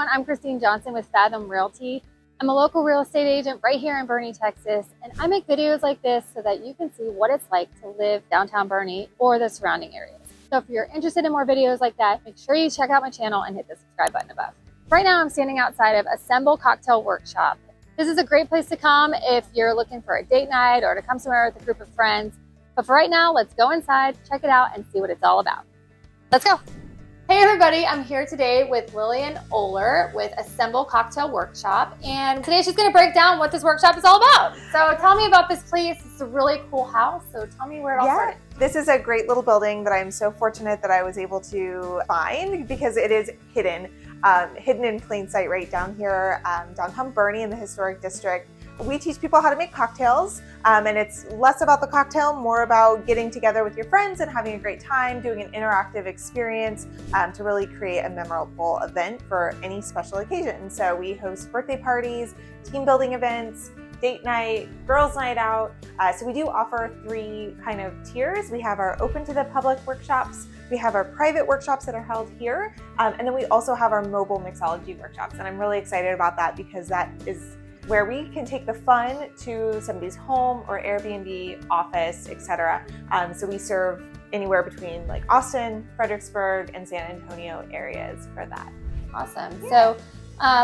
everyone, I'm Christine Johnson with Fathom Realty. I'm a local real estate agent right here in Boerne, Texas, and I make videos like this so that you can see what it's like to live downtown Boerne or the surrounding areas. So if you're interested in more videos like that, make sure you check out my channel and hit the subscribe button above. Right now I'm standing outside of Assemble Cocktail Workshop. This is a great place to come if you're looking for a date night or to come somewhere with a group of friends. But for right now, let's go inside, check it out, and see what it's all about. Let's go. Hey everybody, I'm here today with Lillian Oler with Assemble Cocktail Workshop, and today she's going to break down what this workshop is all about. So tell me about this place. It's a really cool house, so tell me where it all started. This is a great little building that I'm so fortunate that I was able to find because it is hidden in plain sight right down here, downtown Boerne in the historic district. We teach people how to make cocktails, and it's less about the cocktail, more about getting together with your friends and having a great time, doing an interactive experience to really create a memorable event for any special occasion. So we host birthday parties, team building events, date night, girls' night out. So we do offer 3 kind of tiers. We have our open to the public workshops, we have our private workshops that are held here, and then we also have our mobile mixology workshops. And I'm really excited about that because that is where we can take the fun to somebody's home or Airbnb, office, etc. So we serve anywhere between like Austin, Fredericksburg, and San Antonio areas for that. Awesome. Yeah. So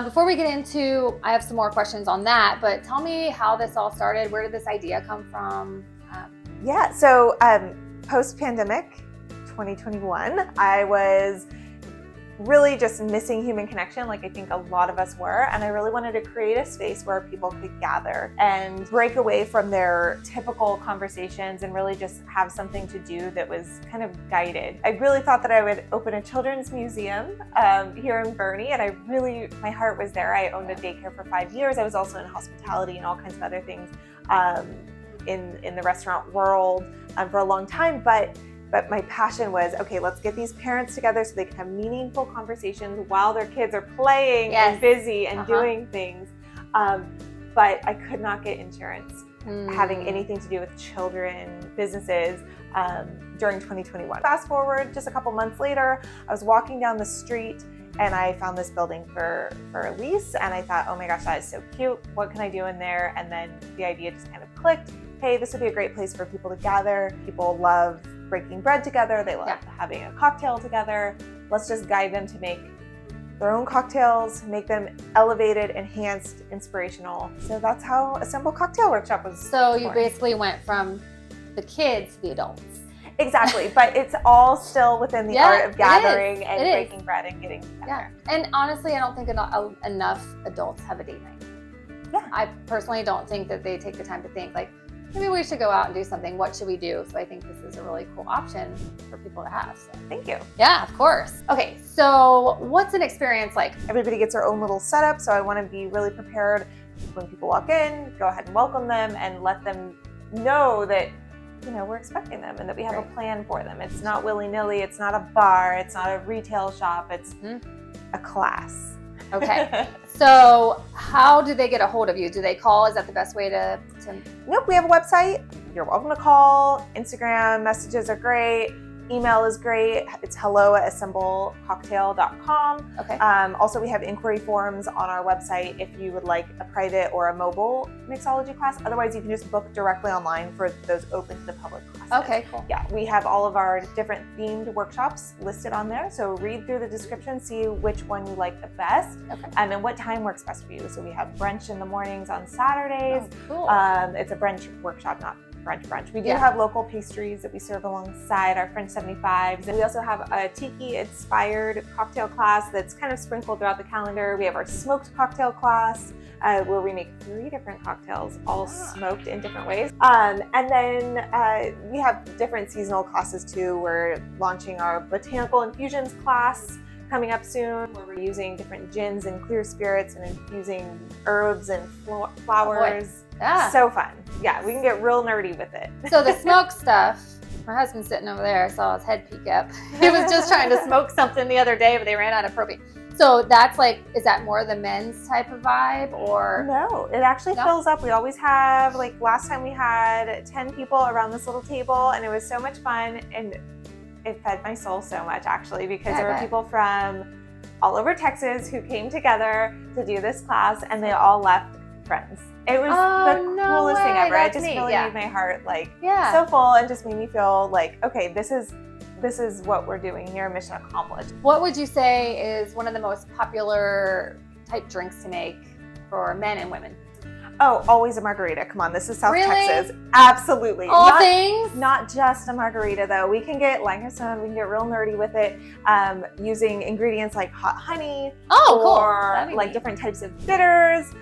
before we get into, I have some more questions on that, but tell me how this all started. Where did this idea come from? So post-pandemic, 2021, I was really just missing human connection, like I think a lot of us were, and I really wanted to create a space where people could gather and break away from their typical conversations and really just have something to do that was kind of guided. I really thought that I would open a children's museum here in Boerne, and my heart was there. I owned a daycare for 5 years. I was also in hospitality and all kinds of other things in the restaurant world for a long time, but my passion was, okay, let's get these parents together so they can have meaningful conversations while their kids are playing and busy and doing things. But I could not get insurance having anything to do with children, businesses during 2021. Fast forward just a couple months later, I was walking down the street and I found this building for a lease, and I thought, oh my gosh, that is so cute. What can I do in there? And then the idea just kind of clicked. Hey, this would be a great place for people to gather. People love breaking bread together. They love having a cocktail together. Let's just guide them to make their own cocktails, make them elevated, enhanced, inspirational. So that's how Assemble Cocktail Workshop was born. You basically went from the kids to the adults. Exactly, but it's all still within the art of gathering and breaking bread and getting together. Yeah, and honestly, I don't think enough adults have a date night. Yeah. I personally don't think that they take the time to think like, maybe we should go out and do something. What should we do? So I think this is a really cool option for people to have. So. Thank you. Yeah, of course. Okay, so what's an experience like? Everybody gets their own little setup, so I want to be really prepared when people walk in, go ahead and welcome them and let them know that we're expecting them and that we have a plan for them. It's not willy-nilly, it's not a bar, it's not a retail shop, it's a class. Okay. So how do they get a hold of you? Do they call? Is that the best way to... Nope, we have a website. You're welcome to call. Instagram messages are great. Email is great. It's hello@assemblecocktail.com. Okay. Also, we have inquiry forms on our website if you would like a private or a mobile mixology class. Otherwise, you can just book directly online for those open to the public classes. Okay, cool. Yeah, we have all of our different themed workshops listed on there. So read through the description, see which one you like the best, and what time works best for you. So we have brunch in the mornings on Saturdays. Oh, cool. It's a brunch workshop, not brunch. We do have local pastries that we serve alongside our French 75s. And we also have a tiki-inspired cocktail class that's kind of sprinkled throughout the calendar. We have our smoked cocktail class where we make 3 different cocktails, all smoked in different ways. And then we have different seasonal classes too. We're launching our botanical infusions class coming up soon, where we're using different gins and clear spirits and infusing herbs and flowers. Yeah. So fun. Yeah, we can get real nerdy with it. So the smoke stuff, my husband's sitting over there, I saw his head peek up. He was just trying to smoke something the other day, but they ran out of propane. So that's like, is that more the men's type of vibe or? No, it actually fills up. We always have, like last time we had 10 people around this little table and it was so much fun and it fed my soul so much actually because there were people from all over Texas who came together to do this class, and they all left friends. It was the coolest thing ever. It just really made my heart like so full, and just made me feel like, okay, this is what we're doing here, mission accomplished. What would you say is one of the most popular type drinks to make for men and women? Oh, always a margarita. Come on, this is South Really? Texas. Absolutely. All things? Not just a margarita though. We can get Lancaster, we can get real nerdy with it, using ingredients like hot honey, or like different types of bitters.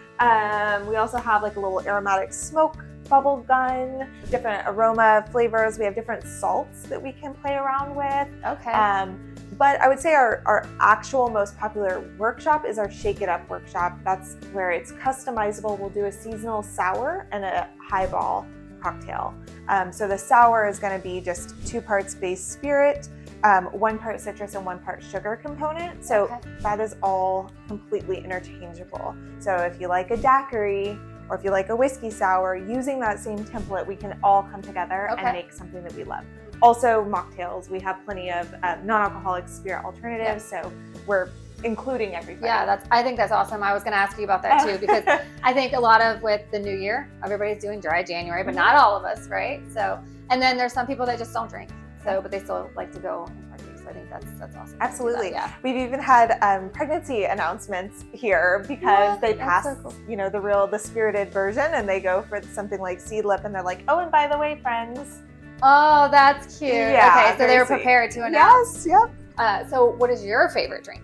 We also have like a little aromatic smoke bubble gun, different aroma flavors. We have different salts that we can play around with. Okay. But I would say our actual most popular workshop is our Shake It Up workshop. That's where it's customizable. We'll do a seasonal sour and a highball cocktail. So the sour is going to be just 2 parts base spirit, 1 part citrus and 1 part sugar component. So that is all completely interchangeable. So if you like a daiquiri, or if you like a whiskey sour, using that same template, we can all come together and make something that we love. Also, mocktails. We have plenty of non-alcoholic spirit alternatives, so we're including everybody. Yeah, I think that's awesome. I was going to ask you about that too, because I think a lot of with the new year, everybody's doing dry January, but not all of us, right? So, and then there's some people that just don't drink, but they still like to go and party. So I think that's awesome. Absolutely. Yeah. We've even had pregnancy announcents here because they pass, the spirited version, and they go for something like seed lip, and they're like, oh, and by the way, friends. Oh, that's cute. Yeah, okay, so they were prepared to announce. Yes, yep. So what is your favorite drink?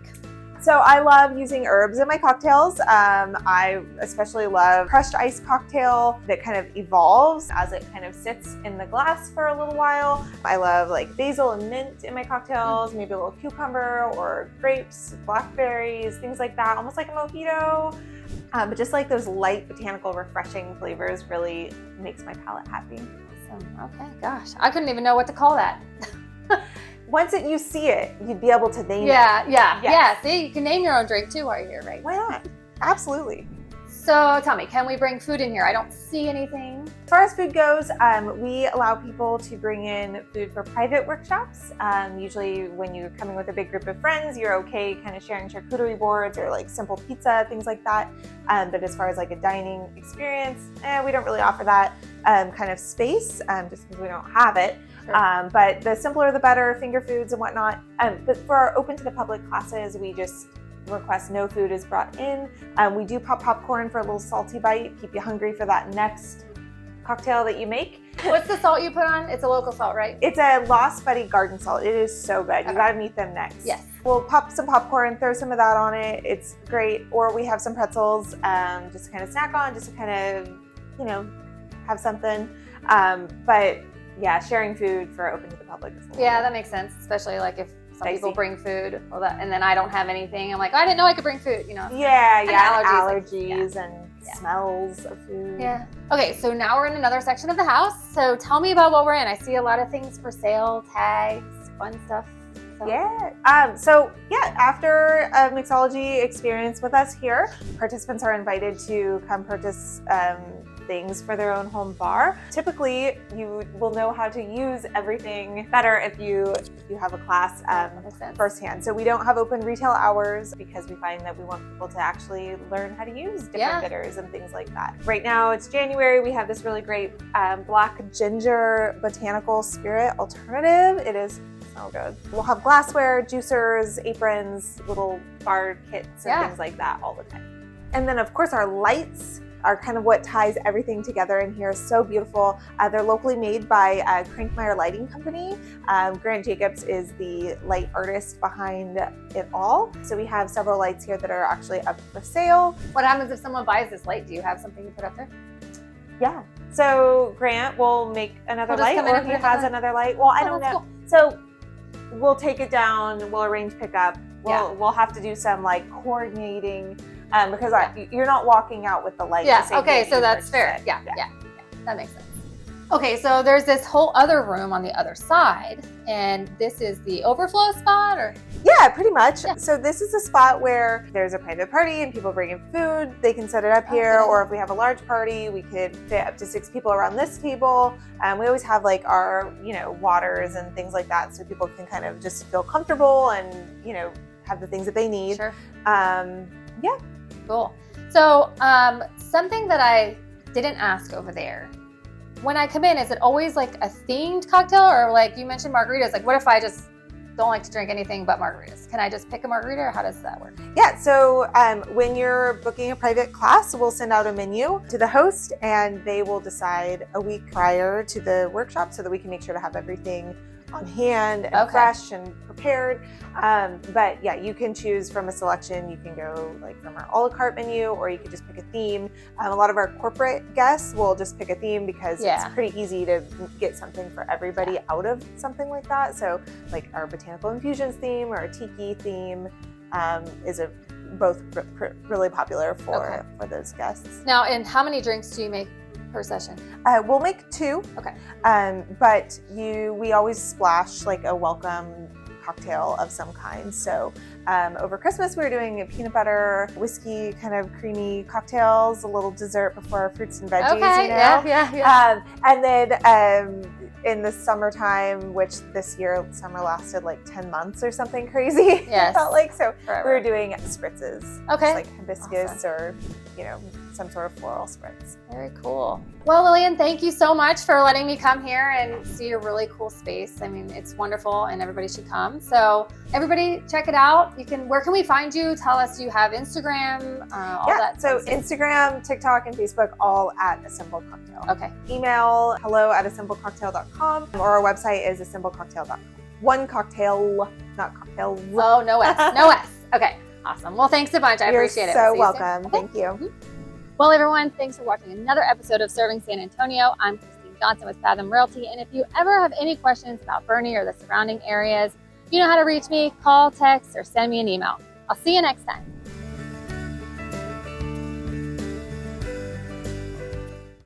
So I love using herbs in my cocktails. I especially love crushed ice cocktail that kind of evolves as it kind of sits in the glass for a little while. I love like basil and mint in my cocktails, maybe a little cucumber or grapes, blackberries, things like that, almost like a mojito. But just like those light botanical refreshing flavors really makes my palate happy. Okay, gosh, I couldn't even know what to call that. Once you see it, you'd be able to name it. Yeah. See, you can name your own drink too while you're here, right? Why not? Absolutely. So tell me, can we bring food in here? I don't see anything. As far as food goes, we allow people to bring in food for private workshops. Usually when you're coming with a big group of friends, you're okay kind of sharing charcuterie boards or like simple pizza, things like that. But as far as like a dining experience, we don't really offer that kind of space just because we don't have it. Sure. But the simpler the better, finger foods and whatnot. But for our open to the public classes, we just request no food is brought in. We do pop popcorn for a little salty bite, keep you hungry for that next cocktail that you make. What's the salt you put on? It's a local salt, right? It's a Lost Buddy garden salt. It is so good. You gotta meet them next. Yes. We'll pop some popcorn, throw some of that on it. It's great. Or we have some pretzels just to kind of snack on, just to kind of, have something. But yeah, sharing food for open to the public is that makes sense, especially like if some people bring food, and then I don't have anything. I'm like, I didn't know I could bring food, allergies and smells of food. Yeah. Okay, so now we're in another section of the house. So tell me about what we're in. I see a lot of things for sale, tags, fun stuff. So. Yeah. After a mixology experience with us here, participants are invited to come purchase things for their own home bar. Typically, you will know how to use everything better if you have a class firsthand. So we don't have open retail hours because we find that we want people to actually learn how to use different bitters and things like that. Right now, it's January. We have this really great black ginger botanical spirit alternative. It is so good. We'll have glassware, juicers, aprons, little bar kits, and things like that all the time. And then, of course, our lights are kind of what ties everything together in here. So beautiful. They're locally made by Crankmeyer Lighting Company. Grant Jacobs is the light artist behind it all. So we have several lights here that are actually up for sale. What happens if someone buys this light? Do you have something to put up there? Yeah. So Grant will make another light, or if he has another light. Well, I don't know. Cool. So we'll take it down. We'll arrange pickup. We'll have to do some like coordinating. Because you're not walking out with the light. Yeah, okay, so that's fair. Yeah, that makes sense. Okay, so there's this whole other room on the other side, and this is the overflow spot, or? Yeah, pretty much. Yeah. So this is a spot where there's a private party and people bring in food. They can set it up here, or if we have a large party, we could fit up to 6 people around this table. We always have like our, waters and things like that, so people can kind of just feel comfortable and, have the things that they need. Sure. Yeah. Cool. So something that I didn't ask over there, when I come in, is it always like a themed cocktail, or like you mentioned margaritas? Like what if I just don't like to drink anything but margaritas? Can I just pick a margarita, or how does that work? Yeah, so when you're booking a private class, we'll send out a menu to the host, and they will decide a week prior to the workshop so that we can make sure to have everything on hand and fresh and prepared. But yeah, you can choose from a selection. You can go like from our a la carte menu, or you could just pick a theme. A lot of our corporate guests will just pick a theme because it's pretty easy to get something for everybody out of something like that. So like our botanical infusions theme or a tiki theme is both really popular for those guests. Now, and how many drinks do you make per session? We'll make 2. Okay. But we always splash like a welcome cocktail of some kind. So over Christmas, we were doing a peanut butter whiskey kind of creamy cocktails, a little dessert before our fruits and veggies. Okay. You know? Yeah. And then in the summertime, which this year summer lasted like 10 months or something crazy. Yes. It felt like. So Forever. we were doing spritzes. Okay. Just like hibiscus or, some sort of floral spritz. Very cool. Well, Lillian, thank you so much for letting me come here and see your really cool space. I mean, it's wonderful and everybody should come. So everybody check it out. Where can we find you? Tell us, you have Instagram, all that. So Instagram, TikTok, and Facebook, all at Assembled Cocktail. Okay. Email hello@assembledcocktail.com, or our website is assembledcocktail.com. One cocktail, not cocktail. Oh, no S. No S. Okay. Awesome. Well, thanks a bunch. I appreciate it. You're so welcome. Okay. Thank you. Mm-hmm. Well, everyone, thanks for watching another episode of Serving San Antonio. I'm Christine Johnson with Fathom Realty. And if you ever have any questions about Boerne or the surrounding areas, you know how to reach me. Call, text, or send me an email. I'll see you next time.